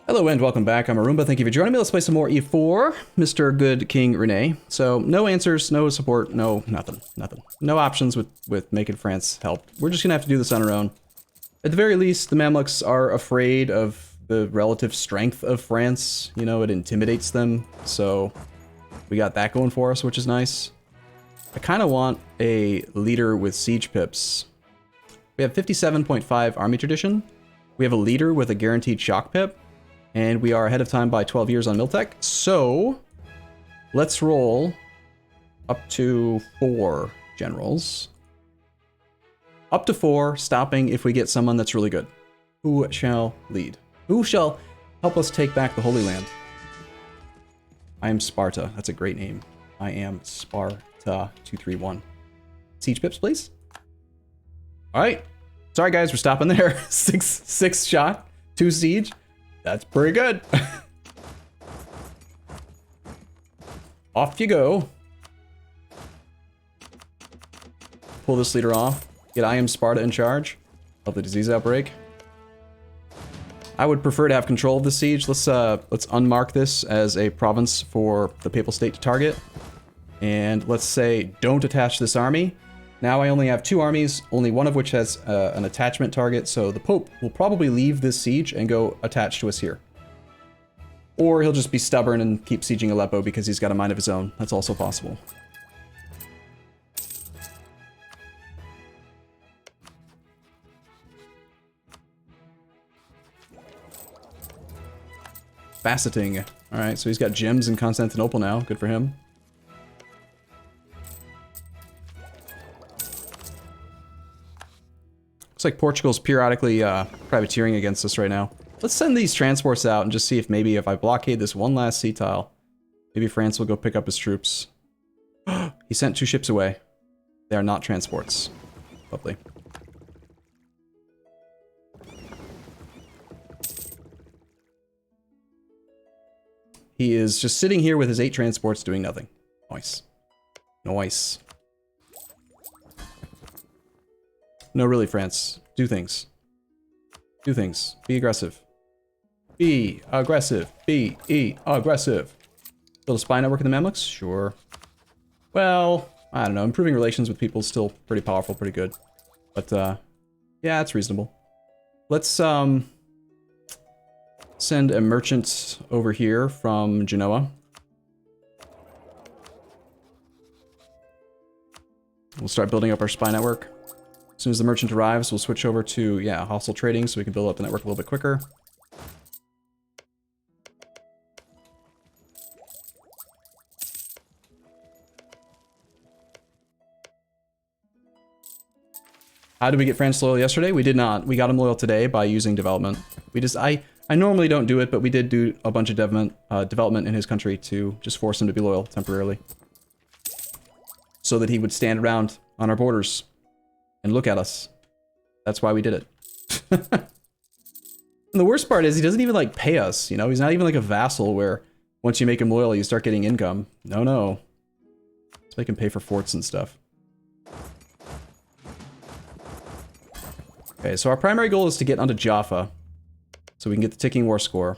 Hello and welcome back. I'm Arumba. Thank you for joining me. Let's play some more E4, Mr. Good King Rene. So no answers, no support, no nothing. No options with making France help. We're just gonna have to do this on our own. At the very least, the Mamluks are afraid of the relative strength of France. You know, it intimidates them. So we got that going for us, which is nice. I kind of want a leader with siege pips. We have 57.5 army tradition. We have a leader with a guaranteed shock pip. And we are ahead of time by 12 years on Miltech. So let's roll up to 4 generals. Up to 4, stopping if we get someone that's really good. Who shall lead? Who shall help us take back the Holy Land? I am Sparta. That's a great name. I am Sparta 231. Siege pips, please. All right. Sorry, guys, we're stopping there. Six shot, 2 siege. That's pretty good. Off you go. Pull this leader off. Get I am Sparta in charge of the disease outbreak. I would prefer to have control of the siege. Let's unmark this as a province for the Papal State to target. And let's say don't attach this army. Now I only have 2 armies, only one of which has an attachment target, so the Pope will probably leave this siege and go attach to us here. Or he'll just be stubborn and keep sieging Aleppo because he's got a mind of his own. That's also possible. Faceting. Alright, so he's got gems in Constantinople now. Good for him. Looks like Portugal's periodically privateering against us right now. Let's send these transports out and just see if maybe if I blockade this one last sea tile, maybe France will go pick up his troops. He sent 2 ships away. They are not transports. Lovely. He is just sitting here with his 8 transports doing nothing. Nice. Nice. No, really, France. Do things. Do things. Be aggressive. Be aggressive. Be aggressive. Build a spy network in the Mamluks? Sure. Well, I don't know. Improving relations with people is still pretty powerful, pretty good. But, yeah, it's reasonable. Let's, send a merchant over here from Genoa. We'll start building up our spy network. As soon as the merchant arrives, we'll switch over to, yeah, hostile trading so we can build up the network a little bit quicker. How did we get France loyal yesterday? We did not. We got him loyal today by using development. We just, I normally don't do it, but we did do a bunch of development in his country to just force him to be loyal temporarily. So that he would stand around on our borders and look at us. That's why we did it. And the worst part is he doesn't even like pay us, you know? He's not even like a vassal where once you make him loyal, you start getting income. No. Let's make him pay for forts and stuff. Okay, so our primary goal is to get onto Jaffa so we can get the ticking war score.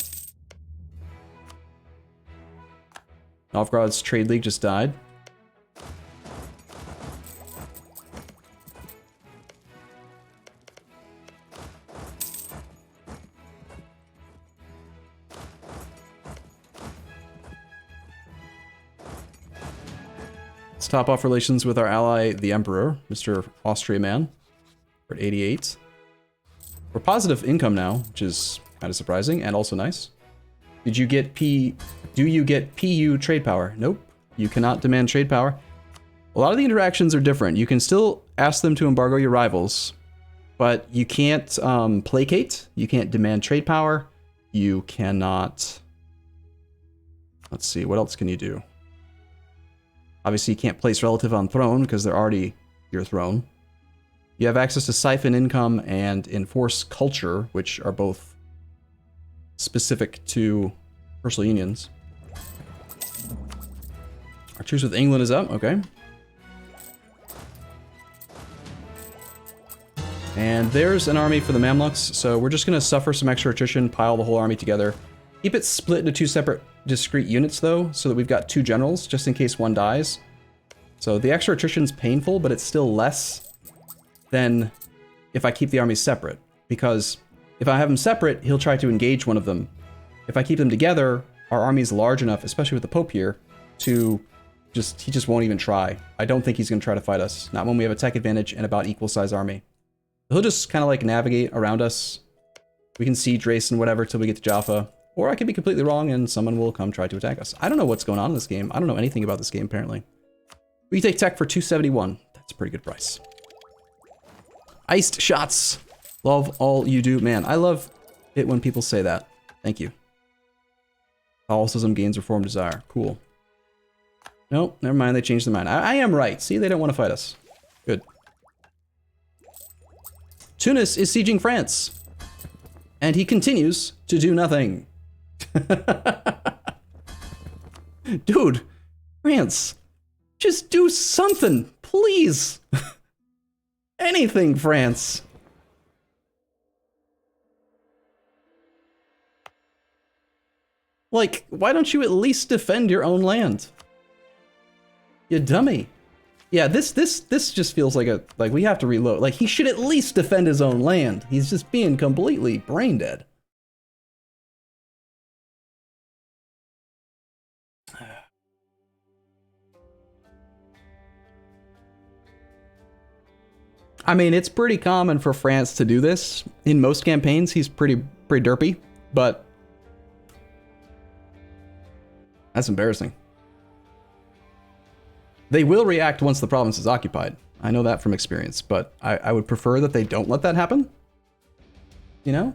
Novgorod's trade league just died. Top off relations with our ally, the Emperor, Mr. Austria Man. We're at 88. We're positive income now, which is kind of surprising and also nice. Do you get PU trade power? Nope. You cannot demand trade power. A lot of the interactions are different. You can still ask them to embargo your rivals, but you can't placate. You can't demand trade power. You cannot... Let's see, what else can you do? Obviously, you can't place relative on throne because they're already your throne. You have access to siphon income and enforce culture, which are both specific to personal unions. Our truce with England is up, okay. And there's an army for the Mamluks, so we're just going to suffer some extra attrition, pile the whole army together, Keep it split into 2 separate discrete units though, so that we've got 2 generals, just in case one dies. So the extra attrition's painful, but it's still less than if I keep the armies separate. Because if I have them separate, he'll try to engage one of them. If I keep them together, our army's large enough, especially with the Pope here, to he just won't even try. I don't think he's going to try to fight us. Not when we have a tech advantage and about equal size army. He'll just kind of like navigate around us. We can siege race and whatever till we get to Jaffa. Or I could be completely wrong and someone will come try to attack us. I don't know what's going on in this game. I don't know anything about this game apparently. We take tech for 271. That's a pretty good price. Iced shots. Love all you do. Man, I love it when people say that. Thank you. Catholicism gains reform desire. Cool. Nope, never mind. They changed their mind. I am right. See, they don't want to fight us. Good. Tunis is sieging France. And he continues to do nothing. Dude, France, just do something, please. Anything, France. Like, why don't you at least defend your own land? You dummy. Yeah, this just feels like we have to reload. Like, he should at least defend his own land. He's just being completely brain dead. I mean, it's pretty common for France to do this. In most campaigns, he's pretty derpy, but that's embarrassing. They will react once the province is occupied. I know that from experience, but I would prefer that they don't let that happen. You know?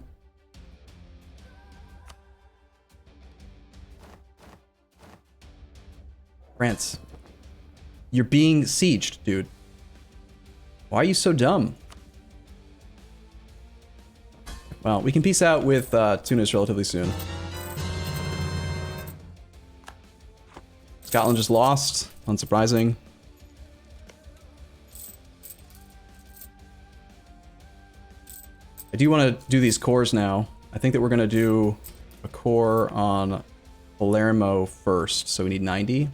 France. You're being sieged, dude. Why are you so dumb? Well, we can peace out with Tunis relatively soon. Scotland just lost. Unsurprising. I do want to do these cores now. I think that we're going to do a core on Palermo first, so we need 90.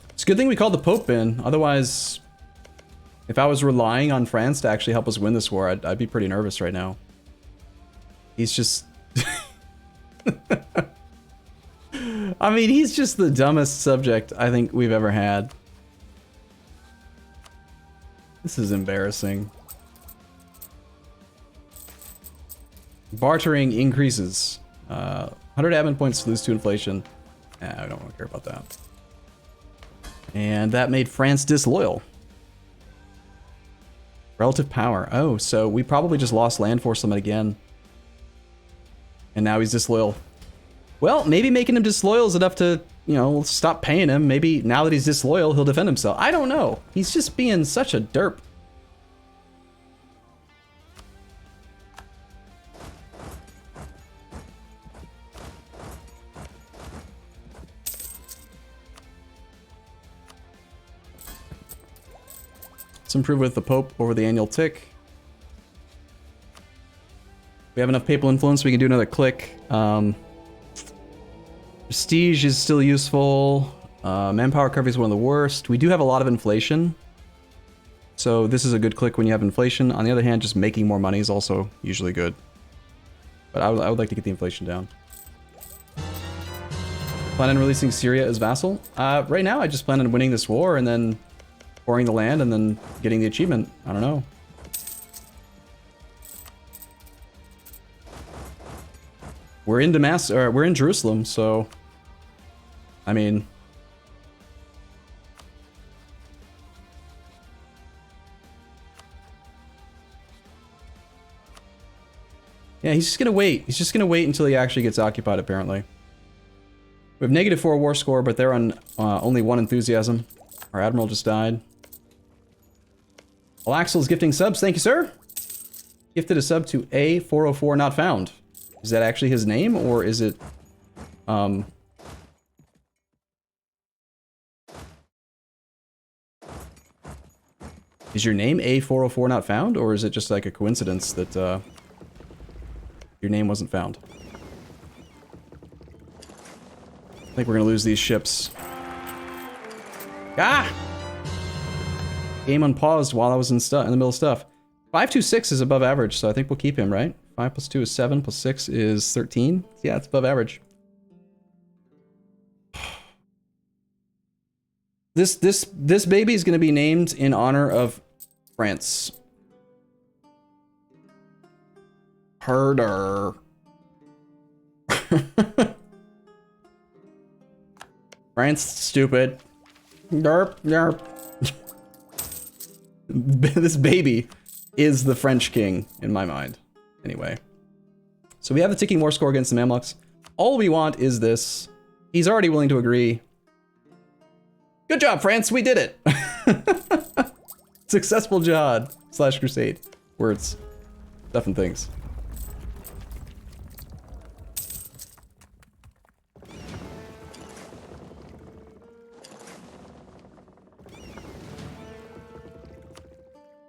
It's a good thing we called the Pope in. Otherwise, if I was relying on France to actually help us win this war, I'd be pretty nervous right now. He's just... I mean, he's just the dumbest subject I think we've ever had. This is embarrassing. Bartering increases. 100 admin points lose to inflation. I don't want to care about that. And that made France disloyal. Relative power. Oh, so we probably just lost land force limit again. And now he's disloyal. Well, maybe making him disloyal is enough to, you know, stop paying him. Maybe now that he's disloyal, he'll defend himself. I don't know. He's just being such a derp. Let's improve with the Pope over the annual tick. We have enough papal influence, we can do another click. Prestige is still useful. Manpower recovery is one of the worst. We do have a lot of inflation. So this is a good click when you have inflation. On the other hand, just making more money is also usually good. But I would like to get the inflation down. Plan on releasing Syria as vassal? Right now, I just plan on winning this war and then pouring the land and then getting the achievement. I don't know. We're in Damascus, or we're in Jerusalem, so I mean, yeah, he's just gonna wait. He's just gonna wait until he actually gets occupied, apparently. We have -4 war score, but they're on only 1 enthusiasm. Our admiral just died. Alaxel's gifting subs. Thank you, sir. Gifted a sub to A404 not found. Is that actually his name, or is it, Is your name A404 not found, or is it just like a coincidence that your name wasn't found? I think we're gonna lose these ships. Ah! Game unpaused while I was in the middle of stuff. 526 is above average, so I think we'll keep him, right? 5 plus 2 is 7, plus 6 is 13. Yeah, it's above average. This baby is gonna be named in honor of France. Herder. France, stupid. Derp, derp. This baby is the French king, in my mind. Anyway. So we have the ticking war score against the Mamluks. All we want is this. He's already willing to agree. Good job, France, we did it! Successful jihad / crusade. Words. Stuff and things.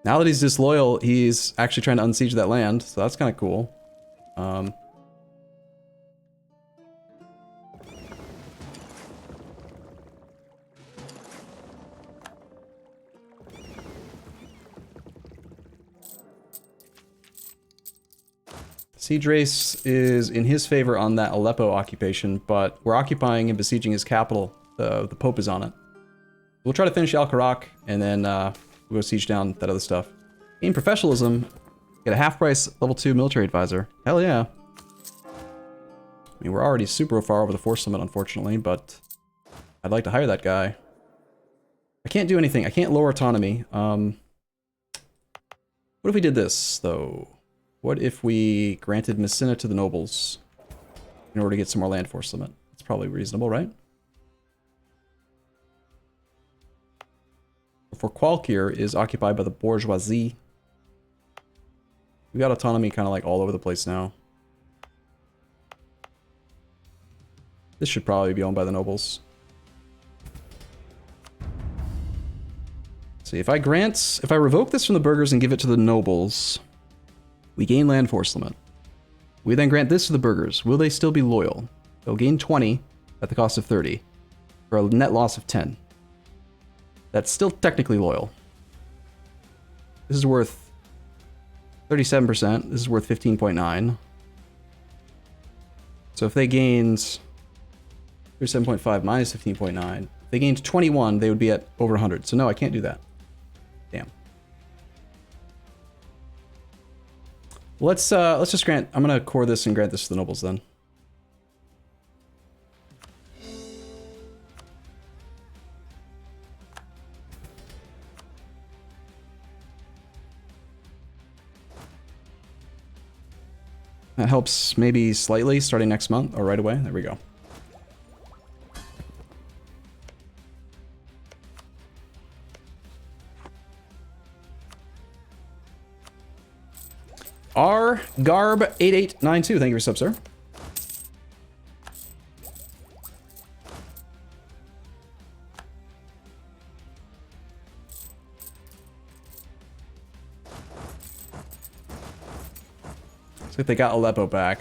Now that he's disloyal, he's actually trying to unsiege that land, so that's kind of cool. Siege race is in his favor on that Aleppo occupation, but we're occupying and besieging his capital. The Pope is on it. We'll try to finish Al-Karak, and then we'll go siege down that other stuff. Gain professionalism, get a half-price level 2 military advisor. Hell yeah. I mean, we're already super far over the force limit, unfortunately, but I'd like to hire that guy. I can't do anything. I can't lower autonomy. What if we did this, though? What if we granted Messina to the nobles in order to get some more land force limit? It's probably reasonable, right? For Qualkir is occupied by the bourgeoisie. We got autonomy kind of like all over the place now. This should probably be owned by the nobles. See, if I revoke this from the burghers and give it to the nobles, we gain land force limit. We then grant this to the burghers. Will they still be loyal? They'll gain 20 at the cost of 30 for a net loss of 10. That's still technically loyal. This is worth 37%. This is worth 15.9. So if they gained 37.5 minus 15.9, if they gained 21, they would be at over 100. So no, I can't do that. Damn. Let's just grant. I'm gonna core this and grant this to the nobles then. That helps maybe slightly starting next month or right away. There we go. R Garb 8892. Thank you for sub, sir. Looks like they got Aleppo back.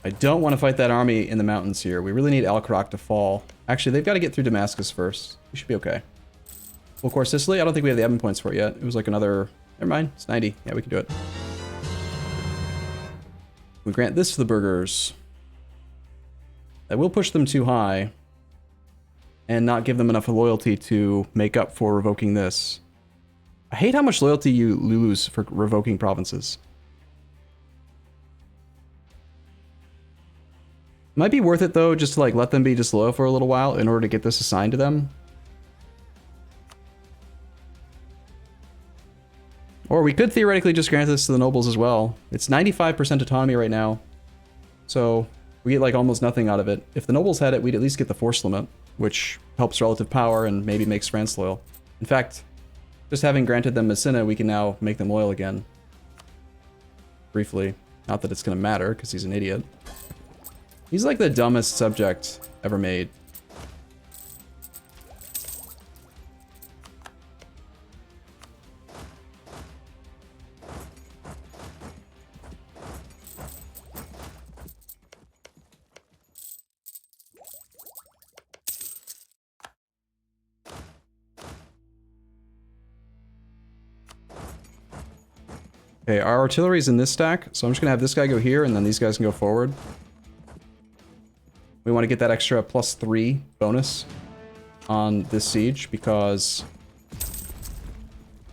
I don't want to fight that army in the mountains here. We really need Al-Karak to fall. Actually, they've got to get through Damascus first. We should be okay. Well, of course, Sicily, I don't think we have the admin points for it yet. It was like another... Never mind, it's 90. Yeah, we can do it. We grant this to the burghers. That will push them too high. And not give them enough loyalty to make up for revoking this. I hate how much loyalty you lose for revoking provinces. Might be worth it, though, just to like let them be disloyal for a little while in order to get this assigned to them. Or we could theoretically just grant this to the nobles as well. It's 95% autonomy right now. So we get like almost nothing out of it. If the nobles had it, we'd at least get the force limit, which helps relative power and maybe makes France loyal. In fact, just having granted them Messina, we can now make them loyal again. Briefly. Not that it's going to matter, because he's an idiot. He's like the dumbest subject ever made. Okay, our artillery's in this stack, so I'm just gonna have this guy go here, and then these guys can go forward. We want to get that extra +3 bonus on this siege, because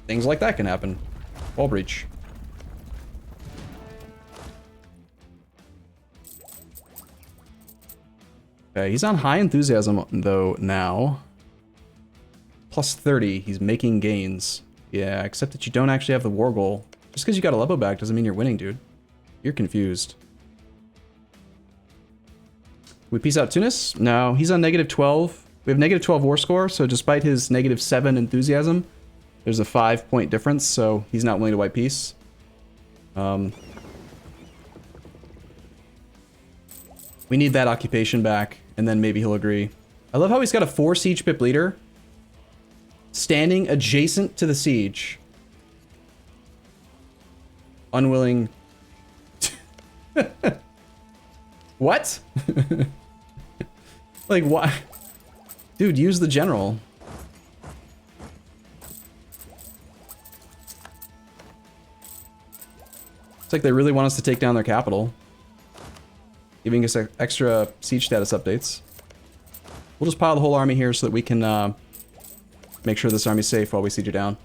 things like that can happen. Wall breach. Okay, he's on high enthusiasm, though, now. +30, he's making gains. Yeah, except that you don't actually have the war goal. Just because you got a level back doesn't mean you're winning, dude. You're confused. We peace out Tunis? No, he's on -12. We have -12 war score, so despite his -7 enthusiasm, there's a 5-point difference, so he's not willing to wipe peace. We need that occupation back, and then maybe he'll agree. I love how he's got a 4 siege pip leader standing adjacent to the siege. Unwilling. What? Like, why? Dude, use the general. It's like they really want us to take down their capital. Giving us extra siege status updates. We'll just pile the whole army here so that we can make sure this army's safe while we siege it down.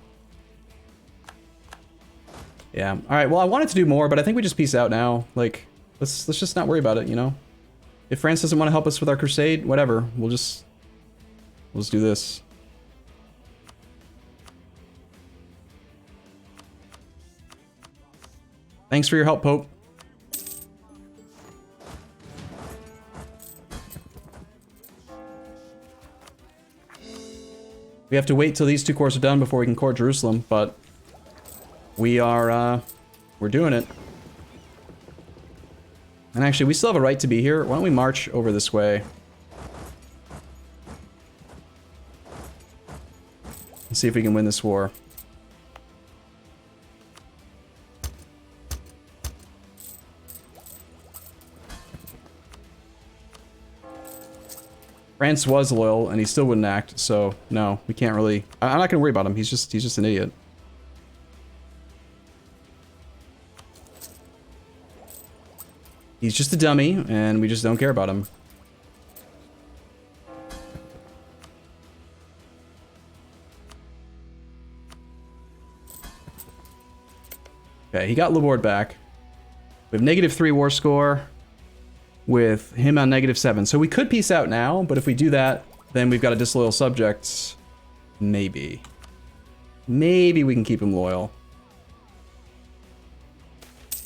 Yeah. All right. Well, I wanted to do more, but I think we just peace out now. Like, let's just not worry about it. You know, if France doesn't want to help us with our crusade, whatever. We'll just do this. Thanks for your help, Pope. We have to wait till these 2 cores are done before we can core Jerusalem, but we're doing it. And actually, we still have a right to be here. Why don't we march over this way? And see if we can win this war. France was loyal, and he still wouldn't act, so no, we can't really... I'm not gonna worry about him, he's just an idiot. He's just a dummy, and we just don't care about him. Okay, he got Laborde back. We have -3 war score with him on -7. So we could peace out now, but if we do that, then we've got a disloyal subject. Maybe. Maybe we can keep him loyal.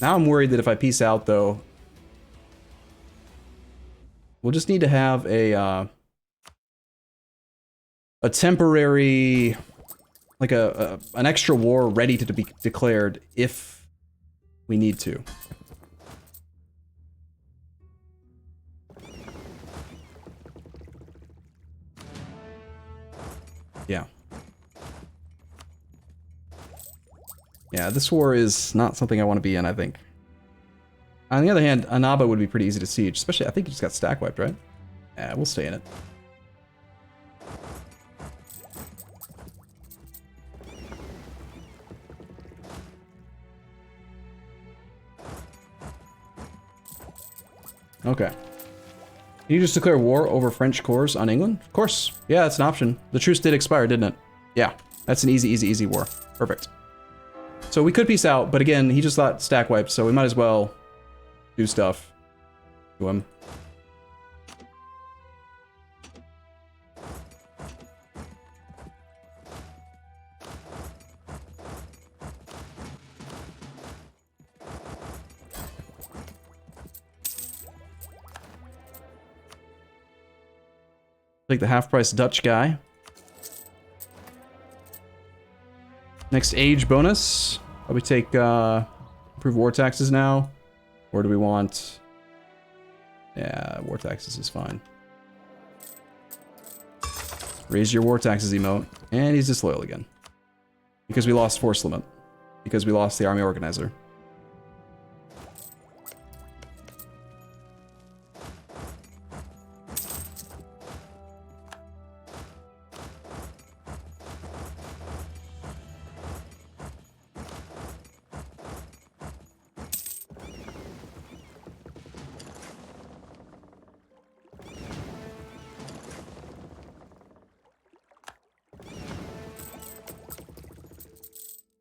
Now I'm worried that if I peace out, though, we'll just need to have a temporary, like an extra war ready to be declared if we need to. Yeah. Yeah, this war is not something I want to be in, I think. On the other hand, Annaba would be pretty easy to siege, especially, I think he just got stack wiped, right? Yeah, we'll stay in it. Okay. Did you just declare war over French cores on England? Of course. Yeah, that's an option. The truce did expire, didn't it? Yeah, that's an easy war. Perfect. So we could peace out, but again, he just thought stack wiped, so we might as well do stuff to him. Take the half-price Dutch guy. Next age bonus. Probably take improve war taxes now. Or do we want... Yeah, war taxes is fine. Raise your war taxes emote. And he's disloyal again. Because we lost force limit. Because we lost the army organizer.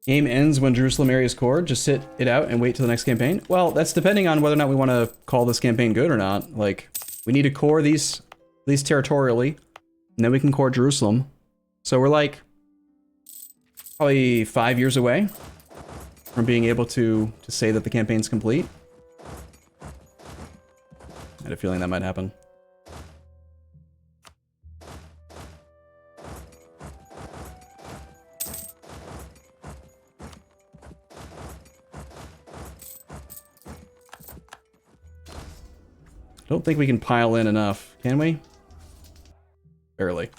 Game ends when Jerusalem area is cored. Just sit it out and wait till the next campaign. Well, that's depending on whether or not we want to call this campaign good or not. Like, we need to core these territorially, and then we can core Jerusalem. So we're like probably 5 years away from being able to say that the campaign's complete. I had a feeling that might happen. I don't think we can pile in enough, can we? Barely.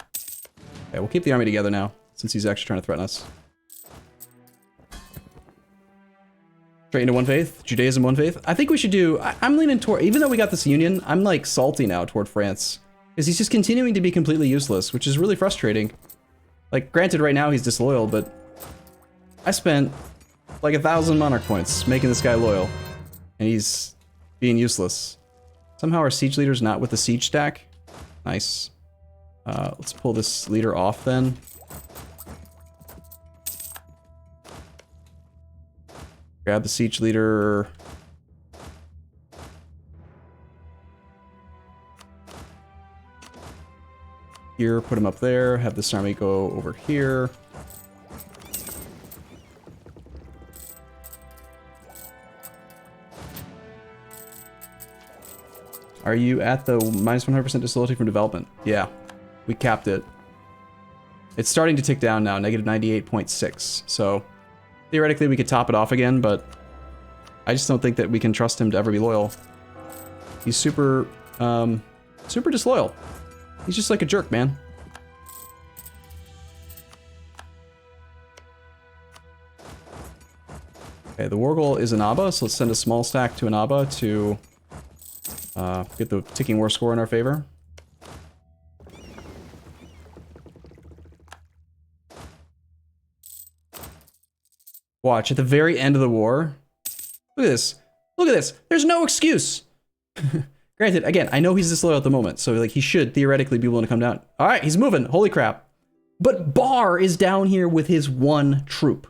Okay, we'll keep the army together now, since he's actually trying to threaten us. Straight into one faith? Judaism, one faith? I think we should do... I'm leaning toward... Even though we got this union, I'm like salty now toward France. Because he's just continuing to be completely useless, which is really frustrating. Like, granted, right now he's disloyal, but... I spent like 1,000 monarch points making this guy loyal. And he's being useless. Somehow our siege leader's not with the siege stack. Nice. Let's pull this leader off then. Grab the siege leader. Here, put him up there. Have this army go over here. Are you at the minus 100% disloyalty from development? Yeah, we capped it. It's starting to tick down now, negative 98.6. So theoretically we could top it off again, but I just don't think that we can trust him to ever be loyal. He's super disloyal. He's just like a jerk, man. Okay, the war goal is Annaba, so let's send a small stack to Annaba to get the ticking war score in our favor. Watch, at the very end of the war. Look at this. Look at this. There's no excuse. Granted, again, I know he's disloyal at the moment, so like he should theoretically be willing to come down. All right, he's moving. Holy crap. But Barr is down here with his one troop.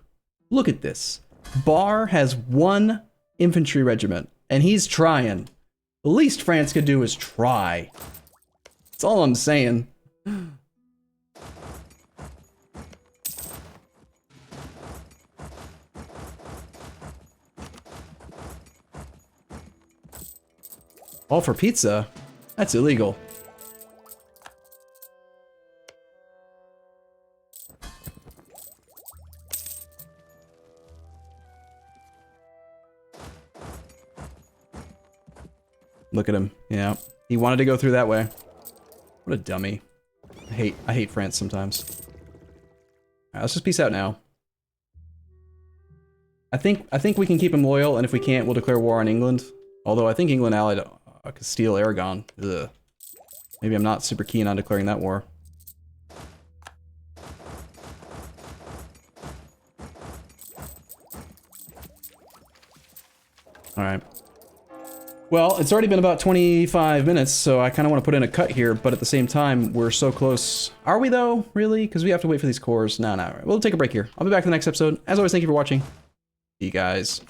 Look at this. Barr has one infantry regiment, and he's trying. The least France could do is try. That's all I'm saying. All for pizza? That's illegal. Look at him. Yeah. He wanted to go through that way. What a dummy. I hate France sometimes. Alright, let's just peace out now. I think we can keep him loyal, and if we can't, we'll declare war on England. Although I think England allied Castile, Aragon. Ugh. Maybe I'm not super keen on declaring that war. Alright. Well, it's already been about 25 minutes, so I kind of want to put in a cut here, but at the same time, we're so close. Are we, though? Really? Because we have to wait for these cores. No. We'll take a break here. I'll be back in the next episode. As always, thank you for watching. See you guys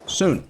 soon.